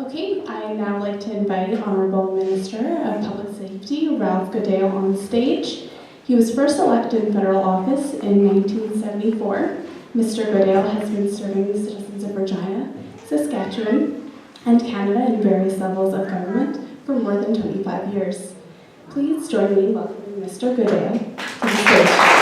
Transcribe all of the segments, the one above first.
Okay, I'd now like to invite Honourable Minister of Public Safety, Ralph Goodale, on stage. He was first elected in federal office in 1974. Mr. Goodale has been serving the citizens of Regina, Saskatchewan, and Canada in various levels of government for more than 25 years. Please join me in welcoming Mr. Goodale to the stage.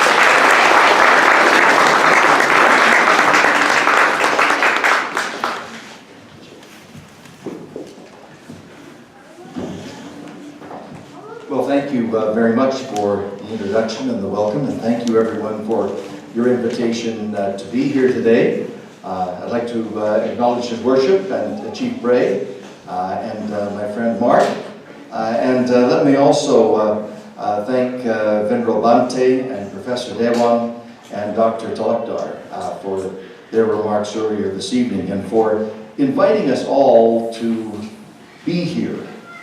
Well, thank you very much for the introduction and the welcome, and thank you everyone for your invitation to be here today. I'd like to acknowledge His Worship and Chief Bray and my friend Mark. And let me also thank Venerable Bante and Professor Dewan and Dr. Talakdar for their remarks earlier this evening and for inviting us all to be here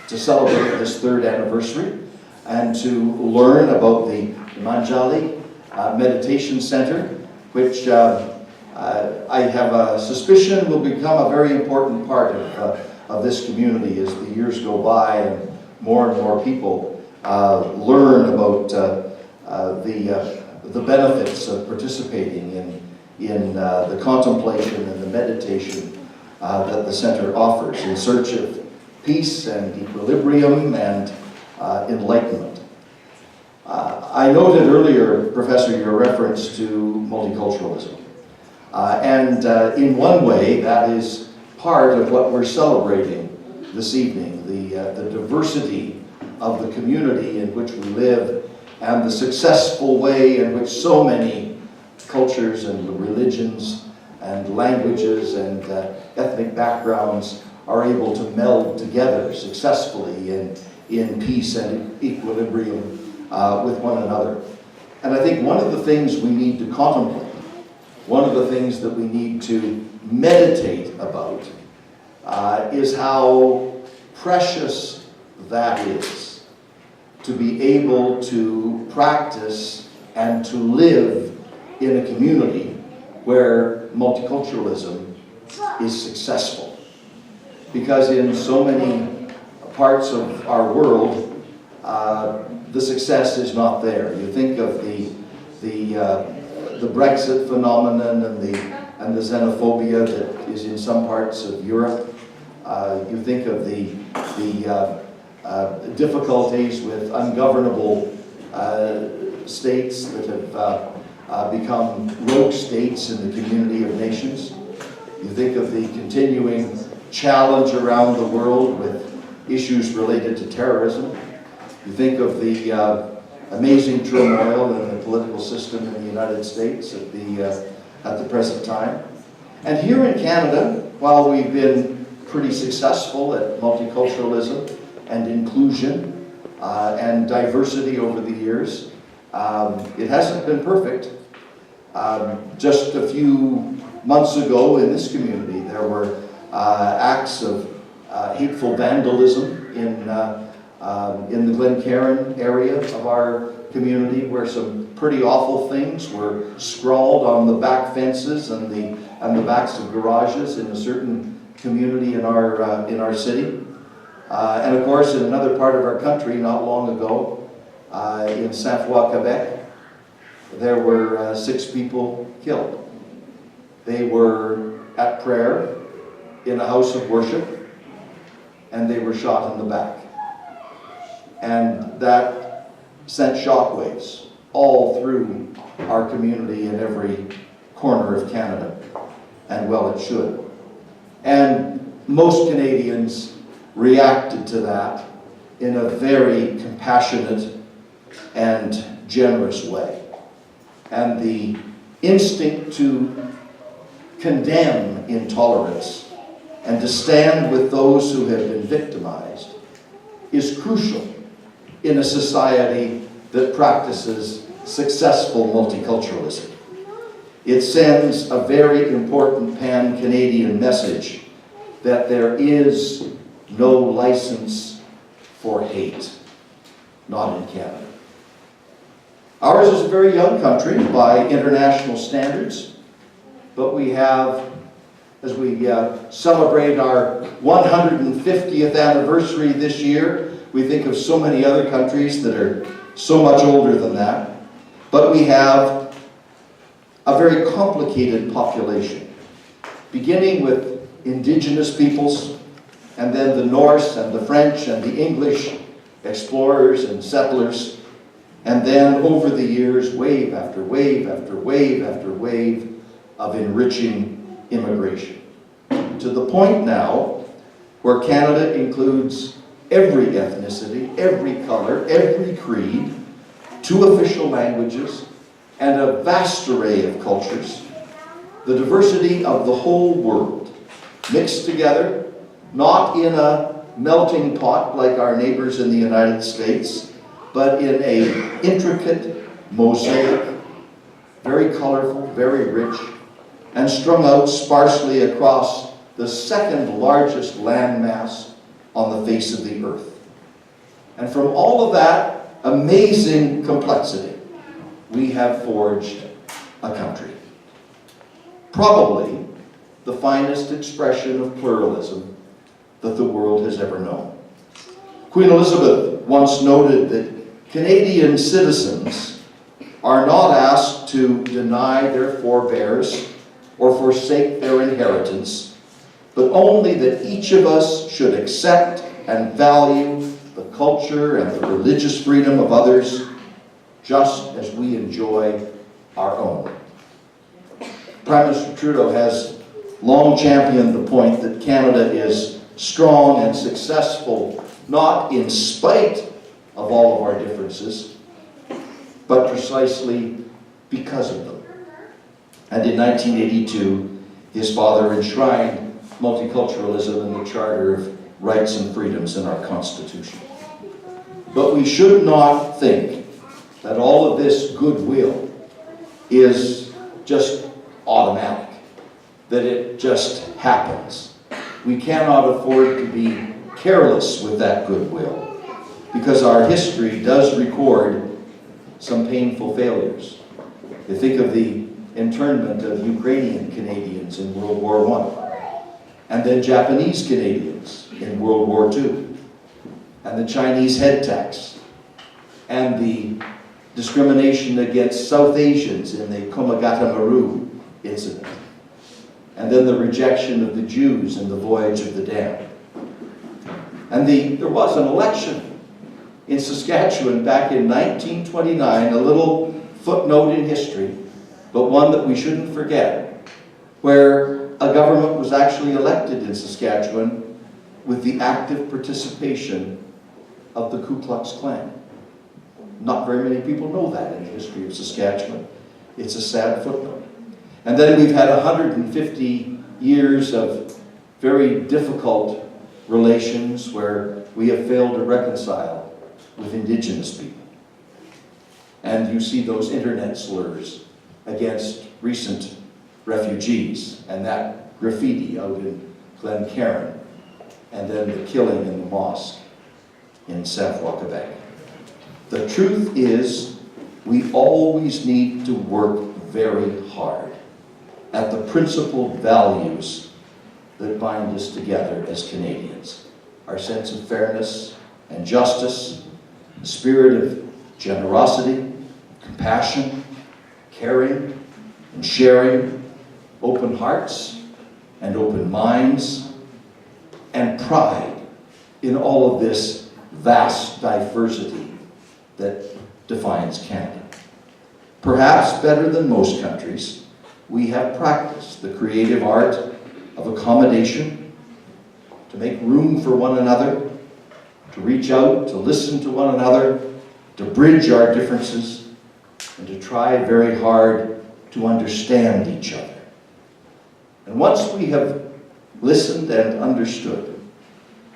to celebrate this third anniversary and to learn about the Dhammanjal Meditation Center, which I have a suspicion will become a very important part of this community as the years go by and more people learn about the benefits of participating in the contemplation and the meditation that the center offers in search of peace and equilibrium and enlightenment. I noted earlier, Professor, your reference to multiculturalism. And in one way, that is part of what we're celebrating this evening, the diversity of the community in which we live and the successful way in which so many cultures and religions and languages and ethnic backgrounds are able to meld together successfully in peace and equilibrium with one another. And I think one of the things we need to contemplate, one of the things that we need to meditate about is how precious that is to be able to practice and to live in a community where multiculturalism is successful. Because in so many parts of our world, the success is not there. You think of the Brexit phenomenon and the xenophobia that is in some parts of Europe. You think of the difficulties with ungovernable states that have become rogue states in the community of nations. You think of the continuing challenge around the world with issues related to terrorism. You think of the amazing turmoil in the political system in the United States at the present time. And here in Canada, while we've been pretty successful at multiculturalism and inclusion and diversity over the years, it hasn't been perfect. Just a few months ago in this community, there were acts of hateful vandalism in the Glencairn area of our community, where some pretty awful things were scrawled on the back fences and the backs of garages in a certain community in our city. And of course, in another part of our country, not long ago, in Saint-Foy, Quebec, there were 6 people killed. They were at prayer in a house of worship, and they were shot in the back. And that sent shockwaves all through our community in every corner of Canada, and well it should. And most Canadians reacted to that in a very compassionate and generous way. And the instinct to condemn intolerance and to stand with those who have been victimized is crucial in a society that practices successful multiculturalism. It sends a very important pan-Canadian message that there is no license for hate, not in Canada. Ours is a very young country by international standards, but we have as we celebrate our 150th anniversary this year. We think of so many other countries that are so much older than that. But we have a very complicated population, beginning with indigenous peoples, and then the Norse and the French and the English explorers and settlers, and then over the years, wave after wave after wave after wave of enriching immigration. To the point now where Canada includes every ethnicity, every color, every creed, 2 official languages, and a vast array of cultures, the diversity of the whole world, mixed together, not in a melting pot like our neighbors in the United States, but in an intricate mosaic, very colorful, very rich, and strung out sparsely across the second largest landmass on the face of the earth. And from all of that amazing complexity, we have forged a country. Probably the finest expression of pluralism that the world has ever known. Queen Elizabeth once noted that Canadian citizens are not asked to deny their forebears or forsake their inheritance, but only that each of us should accept and value the culture and the religious freedom of others, just as we enjoy our own. Prime Minister Trudeau has long championed the point that Canada is strong and successful, not in spite of all of our differences, but precisely because of them. And in 1982, his father enshrined multiculturalism in the Charter of Rights and Freedoms in our Constitution. But we should not think that all of this goodwill is just automatic, that it just happens. We cannot afford to be careless with that goodwill, because our history does record some painful failures. You think of the internment of Ukrainian Canadians in World War I, and then Japanese Canadians in World War II, and the Chinese head tax, and the discrimination against South Asians in the Komagata-Maru incident, and then the rejection of the Jews in the Voyage of the Damned. And there was an election in Saskatchewan back in 1929, a little footnote in history, but one that we shouldn't forget, where a government was actually elected in Saskatchewan with the active participation of the Ku Klux Klan. Not very many people know that in the history of Saskatchewan. It's a sad footnote. And then we've had 150 years of very difficult relations where we have failed to reconcile with Indigenous people. And you see those internet slurs against recent refugees, and that graffiti out in Glencairn, and then the killing in the mosque in Sainte-Foy, Quebec. The truth is, we always need to work very hard at the principled values that bind us together as Canadians. Our sense of fairness and justice, the spirit of generosity, compassion, caring and sharing, open hearts and open minds, and pride in all of this vast diversity that defines Canada. Perhaps better than most countries, we have practiced the creative art of accommodation, to make room for one another, to reach out, to listen to one another, to bridge our differences, and to try very hard to understand each other. And once we have listened and understood,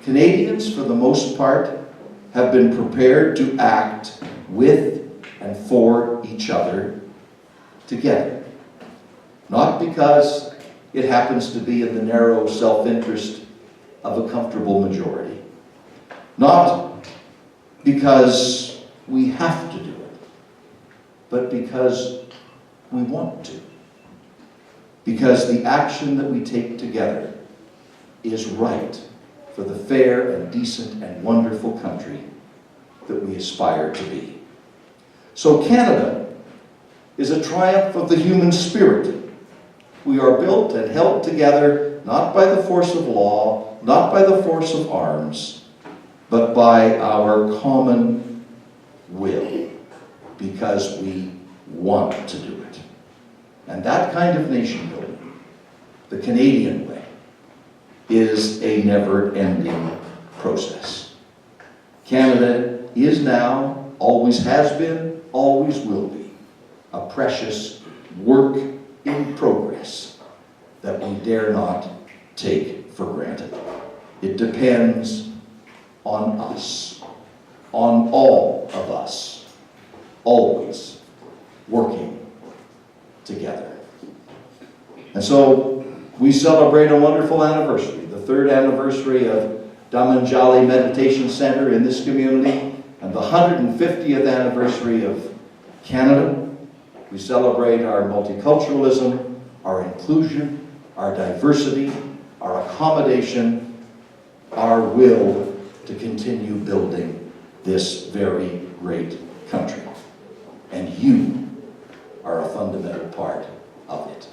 Canadians, for the most part, have been prepared to act with and for each other together. Not because it happens to be in the narrow self-interest of a comfortable majority. Not because we have to do it, but because we want to. because the action that we take together is right for the fair and decent and wonderful country that we aspire to be. So Canada is a triumph of the human spirit. We are built and held together not by the force of law, not by the force of arms, but by our common will, because we want to do it. And that kind of nation building, the Canadian way, is a never-ending process. Canada is now, always has been, always will be, a precious work in progress that we dare not take for granted. It depends on us, on all of us, always working together. And so we celebrate a wonderful anniversary, the 3rd anniversary of Dhammanjal Meditation Center in this community, and the 150th anniversary of Canada. We celebrate our multiculturalism, our inclusion, our diversity, our accommodation, our will to continue building this very great country. And you are a fundamental part of it.